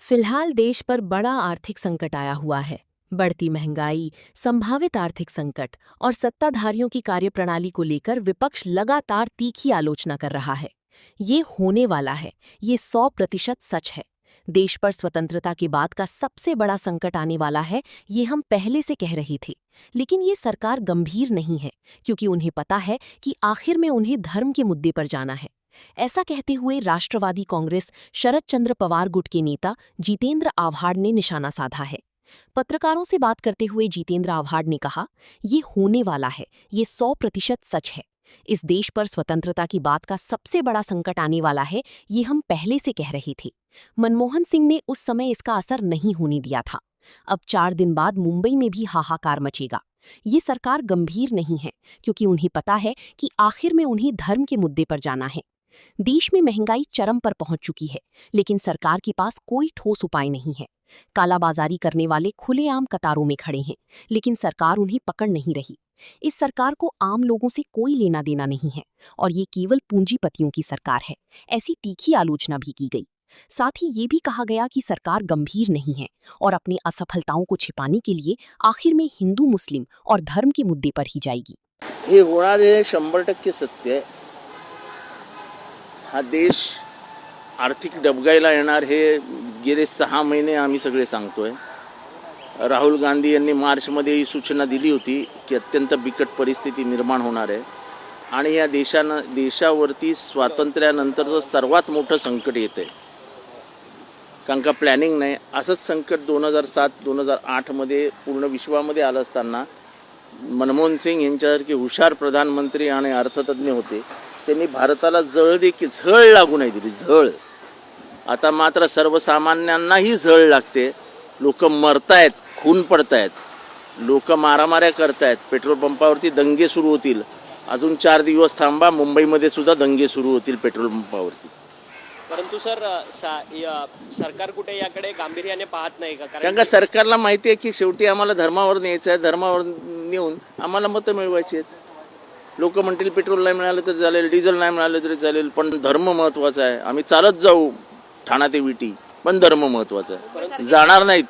फिलहाल देश पर बड़ा आर्थिक संकट आया हुआ है। बढ़ती महंगाई, संभावित आर्थिक संकट और सत्ताधारियों की कार्यप्रणाली को लेकर विपक्ष लगातार तीखी आलोचना कर रहा है। ये होने वाला है, ये 100% सच है। देश पर स्वतंत्रता के बाद का सबसे बड़ा संकट आने वाला है, ये हम पहले से कह रहे थे। लेकिन ये सरकार गंभीर नहीं है, क्योंकि उन्हें पता है कि आखिर में उन्हें धर्म के मुद्दे पर जाना है। ऐसा कहते हुए राष्ट्रवादी कांग्रेस शरद चंद्र पवार गुट के नेता जितेंद्र आव्हाड ने निशाना साधा है। पत्रकारों से बात करते हुए जितेंद्र आव्हाड ने कहा, ये होने वाला है, ये 100% सच है। इस देश पर स्वतंत्रता की बात का सबसे बड़ा संकट आने वाला है, ये हम पहले से कह रहे थे। मनमोहन सिंह ने उस समय इसका असर नहीं होने दिया था। अब 4 दिन बाद मुंबई में भी हाहाकार मचेगा। ये सरकार गंभीर नहीं है, क्योंकि उन्हें पता है कि आखिर में उन्हें धर्म के मुद्दे पर जाना है। देश में महंगाई चरम पर पहुंच चुकी है, लेकिन सरकार के पास कोई ठोस उपाय नहीं है। कालाबाजारी करने वाले खुलेआम कतारों में खड़े हैं, लेकिन सरकार उन्हें पकड़ नहीं रही। इस सरकार को आम लोगों से कोई लेना देना नहीं है और ये केवल पूंजीपतियों की सरकार है, ऐसी तीखी आलोचना भी की गई। साथ ही ये भी कहा गया कि सरकार गंभीर नहीं है और अपनी असफलताओं को छिपाने के लिए आखिर में हिंदू, मुस्लिम और धर्म के मुद्दे पर ही जाएगी। हे होणार हे 100% सत्य आहे। हा देश आर्थिक डबघाईला येणार हे गेले 6 महिने आम्ही सगळे सांगतोय। राहुल गांधी यांनी मार्चमध्ये ही सूचना दिली होती की अत्यंत बिकट परिस्थिती निर्माण होणार आहे आणि या देशावरती स्वातंत्र्यानंतरचं सर्वात मोठं संकट येतंय। कारण का प्लॅनिंग नाही, असंच संकट 2007-2008 मध्ये पूर्ण विश्वामध्ये आलं असताना मनमोहन सिंग यांच्यासारखे हुशार प्रधानमंत्री आणि अर्थतज्ञ होते, त्यांनी भारताला झळ लागू नाही दिली, झळ। आता मात्र सर्वसामान्यांनाही झळ लागते। लोक मरतायत, खून पडतायत, लोक मारामाऱ्या करतायत, पेट्रोल पंपावरती दंगे सुरू होतील। अजून 4 दिवस थांबा, मुंबईमध्ये सुद्धा दंगे सुरू होतील पेट्रोल पंपावरती। परंतु सर सरकार कुठे याकडे गांभीर्याने पाहत नाही का? कारण का सरकारला माहिती आहे की शेवटी आम्हाला धर्मावर न्यायचं आहे, धर्मावर नेऊन आम्हाला मतं मिळवायची आहेत। लोक म्हणतील पेट्रोल नाही मिळालं तर चालेल, डिझेल नाही मिळालं तरी चालेल, पण धर्म महत्त्वाचा आहे। आम्ही चालत जाऊ ठाणा ते विटी, पण धर्म महत्त्वाचा आहे। जाणार नाहीत।